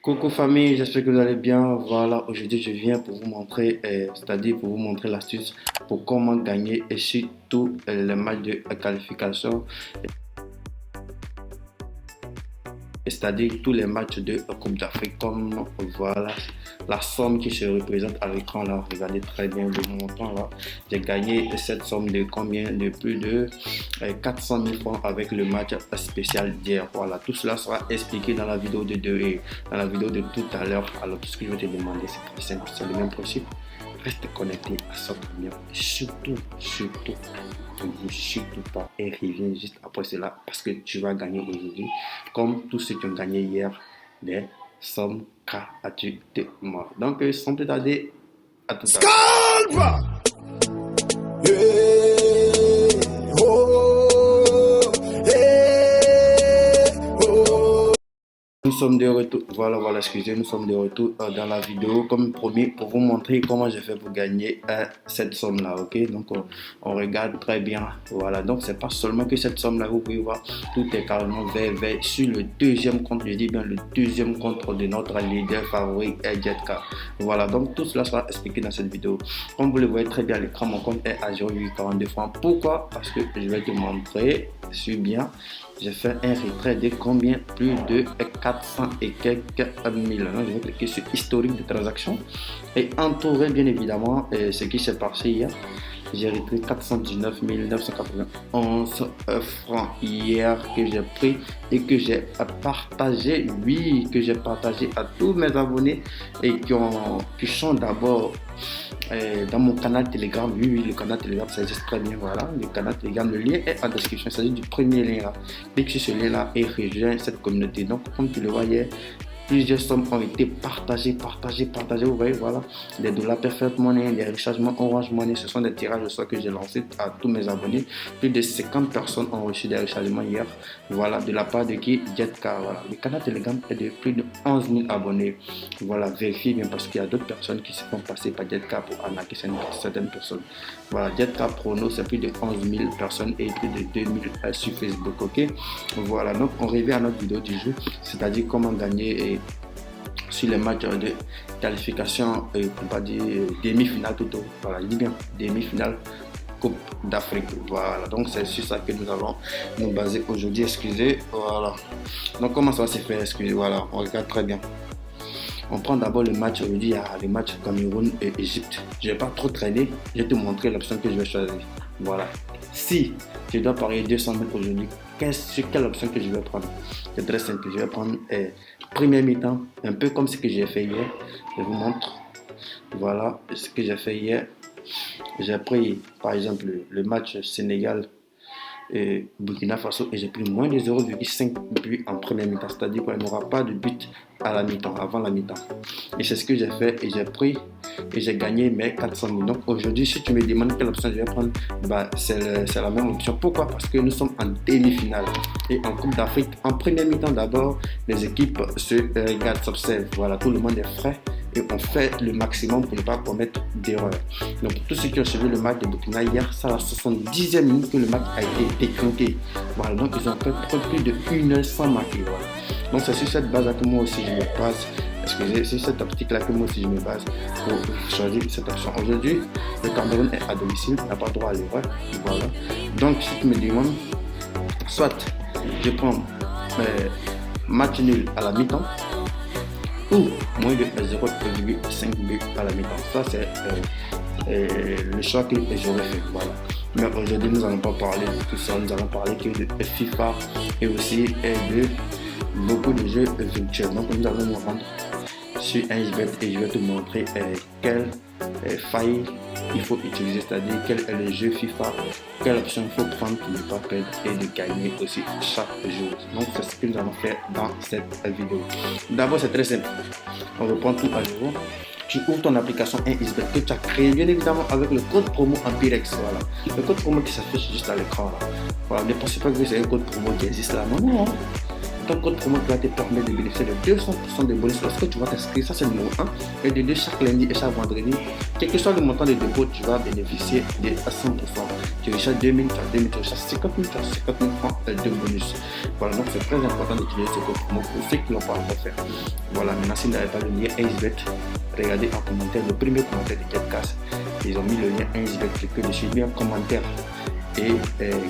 Coucou famille, j'espère que vous allez bien. Voilà, aujourd'hui je viens pour vous montrer, c'est-à-dire pour vous montrer l'astuce pour comment gagner et surtout les matchs de qualification, c'est-à-dire tous les matchs de Coupe d'Afrique. Comme voilà la somme qui se représente à l'écran là, regardez très bien le montant là. J'ai gagné cette somme de combien? De plus de 400 000 francs avec le match spécial d'hier. Voilà, tout cela sera expliqué dans la vidéo dans la vidéo de tout à l'heure. Alors tout ce que je vais te demander, c'est très simple, c'est le même principe. Reste connecté à cette lumière. Surtout, ne bouge surtout pas et reviens juste après cela parce que tu vas gagner aujourd'hui, comme tous ceux qui ont gagné hier, des sommes gratuitement. Donc, sans plus tarder, à tout à l'heure. Nous sommes de retour, voilà, excusez, nous sommes de retour dans la vidéo comme promis pour vous montrer comment j'ai fait pour gagner cette somme là, ok. Donc on regarde très bien, voilà. Donc c'est pas seulement que cette somme là, vous pouvez voir, tout est carrément vert sur le deuxième compte, je dis bien le deuxième compte de notre leader favori Jetka. Voilà, donc tout cela sera expliqué dans cette vidéo. Comme vous le voyez très bien à l'écran, mon compte est à 0,42 francs. Pourquoi? Parce que je vais te montrer, suis bien. J'ai fait un retrait de combien? Plus de 400 et quelques mille. Je vais cliquer sur historique de transactions et entourer bien évidemment ce qui s'est passé hier. J'ai retrait 419 991 francs hier que j'ai pris et que j'ai partagé, oui, que j'ai partagé à tous mes abonnés et qui sont d'abord dans mon canal Telegram. Oui, le canal Telegram, ça existe très bien. Voilà, le canal Telegram, le lien est en description. Il s'agit du premier lien là. Clique sur ce lien là et rejoins cette communauté. Donc, comme tu le voyais, plusieurs sommes ont été partagées. Vous voyez, voilà, des dollars Perfect Money, des rechargements Orange Money. Ce sont des tirages de sort que j'ai lancés à tous mes abonnés. Plus de 50 personnes ont reçu des rechargements hier. Voilà, de la part de qui? Jetka. Voilà, le canal Telegram est de plus de 11 000 abonnés. Voilà, vérifiez bien parce qu'il y a d'autres personnes qui se font passer par Jetka pour arnaquer certaines personnes. Voilà, Jetka Prono, c'est plus de 11 000 personnes et plus de 2 000 sur Facebook, ok. Voilà, donc on revient à notre vidéo du jour, c'est-à-dire comment gagner sur les matchs de qualification, on va dire demi-finale tout. Voilà, je dis bien demi-finale Coupe d'Afrique. Voilà, donc c'est sur ça que nous allons nous baser aujourd'hui. Excusez, voilà. Donc comment ça va se faire? Excusez, voilà, on regarde très bien. On prend d'abord le match aujourd'hui, il y a le match Cameroun et Égypte. Je ne vais pas trop traîner, je vais te montrer l'option que je vais choisir. Voilà. Si je dois parier 200 000 aujourd'hui, sur quelle option que je vais prendre? C'est très simple, je vais prendre première mi-temps, un peu comme ce que j'ai fait hier. Je vous montre. Voilà ce que j'ai fait hier. J'ai pris par exemple le match Sénégal et Burkina Faso et j'ai pris moins de 0,5 buts en première mi-temps, c'est-à-dire qu'il n'y aura pas de but à la mi-temps, avant la mi-temps. Et c'est ce que j'ai fait et j'ai pris et j'ai gagné mes 400 000. Donc aujourd'hui, si tu me demandes quelle option je vais prendre, bah, c'est la même option. Pourquoi? Parce que nous sommes en demi-finale et en Coupe d'Afrique. En première mi-temps d'abord, les équipes se regardent, s'observent. Voilà, tout le monde est frais et on fait le maximum pour ne pas commettre d'erreurs. Donc pour tous ceux qui ont suivi le match de Burkina hier, c'est à la 70e minute que le match a été déclenché. Voilà, donc ils ont fait plus de 1 heure sans marquer. Voilà. Donc c'est sur cette base là que moi aussi je me base. Excusez, c'est cette optique là que moi aussi je me base pour choisir cette option. Aujourd'hui, le Cameroun est à domicile, n'a pas droit à l'erreur. Voilà. Donc si tu me demandes, soit je prends match nul à la mi-temps, ou moins de 0,5 buts à la mi-temps. Ça, c'est le choix que j'aurais fait. Voilà. Mais aujourd'hui, nous n'allons pas parler de tout ça. Nous allons parler que de FIFA et aussi de beaucoup de jeux virtuels. Donc, nous allons nous rendre sur HBet et je vais te montrer quelle faille il faut utiliser, c'est-à-dire quel est le jeu FIFA, quelle option il faut prendre pour ne pas perdre et de gagner aussi chaque jour. Donc c'est ce que nous allons faire dans cette vidéo. D'abord c'est très simple, on reprend tout à zéro. Tu ouvres ton application HBet que tu as créé bien évidemment avec le code promo Ampirex. Voilà, le code promo qui s'affiche juste à l'écran là. Voilà, ne pensez pas que c'est un code promo qui existe là, non. un code promo qui va te permettre de bénéficier de 200% de bonus lorsque tu vas t'inscrire. Ça, c'est le numéro 1. Et de 2, chaque lundi et chaque vendredi, quel que soit le montant de dépôt, tu vas bénéficier de 100%. Tu recherches 2000, tu as 2000, tu recherches 50 000, tu as 50 000 francs de bonus. Voilà, donc c'est très important d'utiliser ce code promo pour ceux qui l'ont pas encore fait. Voilà, maintenant, si vous n'avez pas le lien Ace-Bet, regardez en commentaire, le premier commentaire de Capcast. Ils ont mis le lien Ace-Bet, cliquez dessus, bien en commentaire et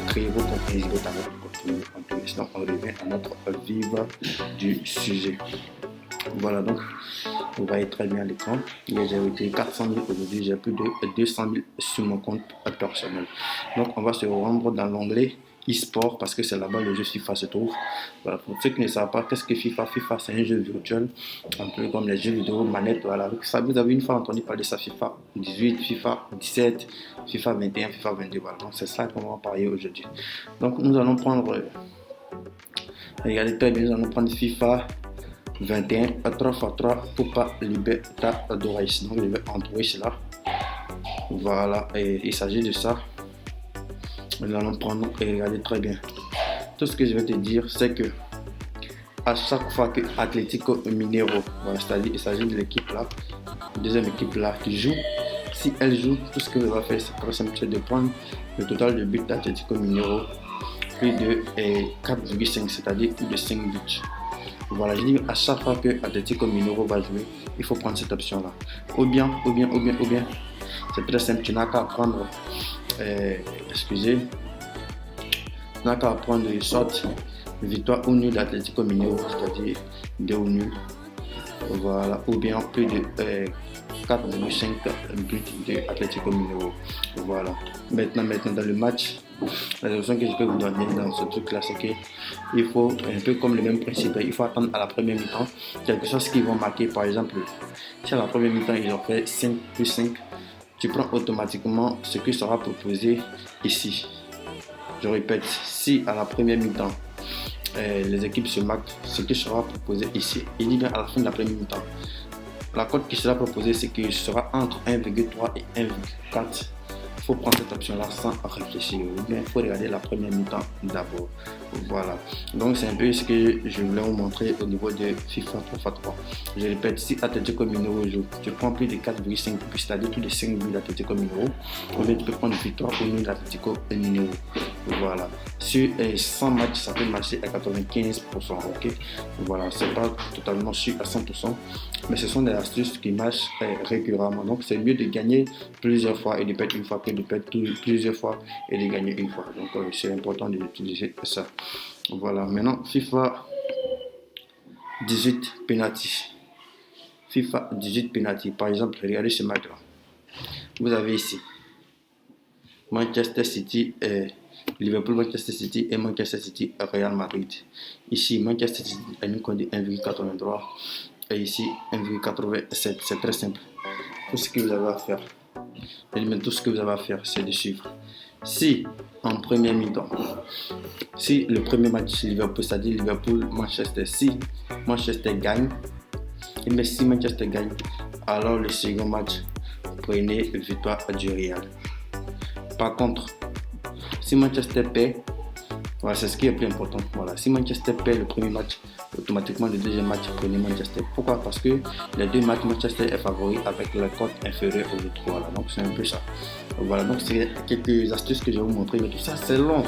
créez vos comptes Ace-Bet avec le code promo. Sinon, on revient à notre vif du sujet. Voilà, donc vous voyez très bien l'écran. J'ai retiré 400 000 aujourd'hui, j'ai plus de 200 000 sur mon compte personnel. Donc on va se rendre dans l'onglet e-sport parce que c'est là-bas le jeu FIFA se trouve. Voilà, pour ceux qui ne savent pas qu'est-ce que FIFA, FIFA c'est un jeu virtuel, un peu comme les jeux vidéo manette. Voilà, ça, vous avez une fois entendu parler de ça, FIFA 18, FIFA 17, FIFA 21, FIFA 22. Voilà, donc c'est ça qu'on va parler aujourd'hui. Donc nous allons prendre, regardez très bien, nous allons prendre FIFA 21 à 3x3 pour pas Libertadores. Donc je vais entrer cela. Voilà, et il s'agit de ça. Nous allons prendre et regarder très bien. Tout ce que je vais te dire, c'est que à chaque fois que Atlético Mineiro, voilà, c'est-à-dire il s'agit de l'équipe là, deuxième équipe là qui joue, si elle joue, tout ce que vous va faire, c'est très simple, c'est de prendre le total de buts d'Atlético Mineiro, plus de 4,5, c'est-à-dire plus de 5 buts. Voilà, je dis à chaque fois que Atlético Mineiro va jouer, il faut prendre cette option là. Ou bien, c'est très simple, tu n'as qu'à prendre, tu n'as qu'à prendre une sorte victoire ou nul d'Atlético Mineiro, c'est-à-dire 2 ou nul. Voilà, ou bien plus de 4,5 buts d'Atlético Mineiro. Voilà, maintenant dans le match, la leçon que je peux vous donner dans ce truc là, c'est qu'il faut un peu comme le même principe, il faut attendre à la première mi-temps quelque chose qu'ils vont marquer. Par exemple, si à la première mi-temps ils ont fait 5 plus 5, tu prends automatiquement ce qui sera proposé ici. Je répète, si à la première mi-temps les équipes se marquent, ce qui sera proposé ici, il dit bien à la fin de la première mi-temps, la cote qui sera proposée, c'est qu'il sera entre 1,3 et 1,4. Il faut prendre cette option là sans réfléchir, ou bien il faut regarder la première mi-temps d'abord. Voilà, donc c'est un peu ce que je voulais vous montrer au niveau de FIFA 3x3. Je répète, si Atlético Mineiro joue, tu prends plus de 4,5 buts, c'est-à-dire plus de 5 buts d'Atlético Mineiro, ou bien tu peux prendre une victoire ou nul d'Atlético Mineiro. Voilà, sur 100 matchs, ça peut marcher à 95%. Ok, voilà, c'est pas totalement sûr à 100%, mais ce sont des astuces qui marchent régulièrement. Donc c'est mieux de gagner plusieurs fois et de perdre une fois que de perdre plusieurs fois et de gagner une fois. Donc c'est important d'utiliser ça. Voilà, maintenant FIFA 18 penalty. FIFA 18 penalty. Par exemple, regardez ce match là. Vous avez ici Manchester City et Liverpool, Manchester City et Manchester City Real Madrid. Ici, Manchester City a une cote de 1,83 et ici 1,87. C'est très simple. Tout ce que vous avez à faire, tout ce que vous avez à faire, c'est de suivre. Si en première mi-temps, si le premier match Liverpool, c'est-à-dire Liverpool-Manchester, si Manchester gagne, mais si Manchester gagne, alors le second match, prenez victoire du Real. Par contre, si Manchester perd, voilà, c'est ce qui est plus important. Voilà, si Manchester perd le premier match, automatiquement le deuxième match, prenez Manchester. Pourquoi? Parce que les deux matchs, Manchester est favori avec la cote inférieure aux autres. Voilà, donc c'est un peu ça. Voilà, donc c'est quelques astuces que je vais vous montrer, mais tout ça c'est long.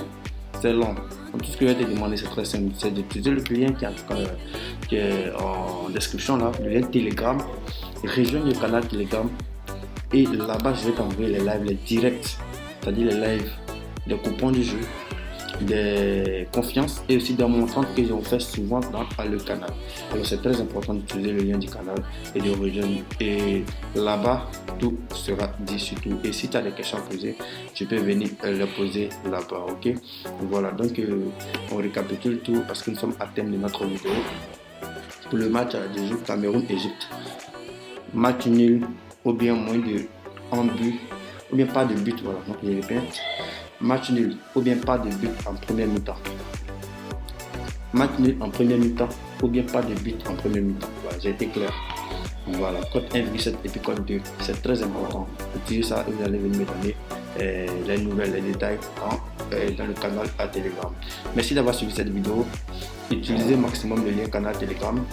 C'est long. Donc, tout ce que je vais te demander, c'est très simple, c'est d'utiliser le lien qui est en description là, le lien Telegram. Rejoins le canal Telegram et là-bas je vais t'envoyer les lives, les directs, c'est-à-dire les lives des coupons du jeu, des confiances et aussi des montrantes que je fais souvent dans le canal. Alors c'est très important d'utiliser le lien du canal et de rejoindre. Et là-bas, tout sera dit sur tout. Et si tu as des questions à poser, tu peux venir les poser là-bas. Ok? Voilà, donc on récapitule tout parce que nous sommes à thème de notre vidéo. Pour le match du jour Cameroun-Égypte, match nul ou bien moins de 1 but ou bien pas de but. Voilà, donc je répète. Match nul ou bien pas de but en première mi-temps. Match nul en première mi-temps ou bien pas de but en première mi-temps. Voilà, j'ai été clair. Voilà, code 1,7 et puis code 2. C'est très important. Utilisez ça et vous allez venir me donner les nouvelles, les détails dans le canal à Telegram. Merci d'avoir suivi cette vidéo. utilisez maximum le lien canal Telegram.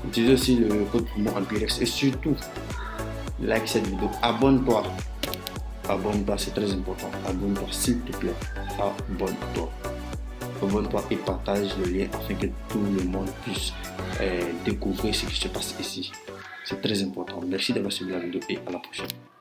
Utilisez aussi le code promo Ampirex et surtout, like cette vidéo. Abonne-toi. Abonne-toi, c'est très important. Abonne-toi, s'il te plaît. Abonne-toi. Abonne-toi et partage le lien afin que tout le monde puisse découvrir ce qui se passe ici. C'est très important. Merci d'avoir suivi la vidéo et à la prochaine.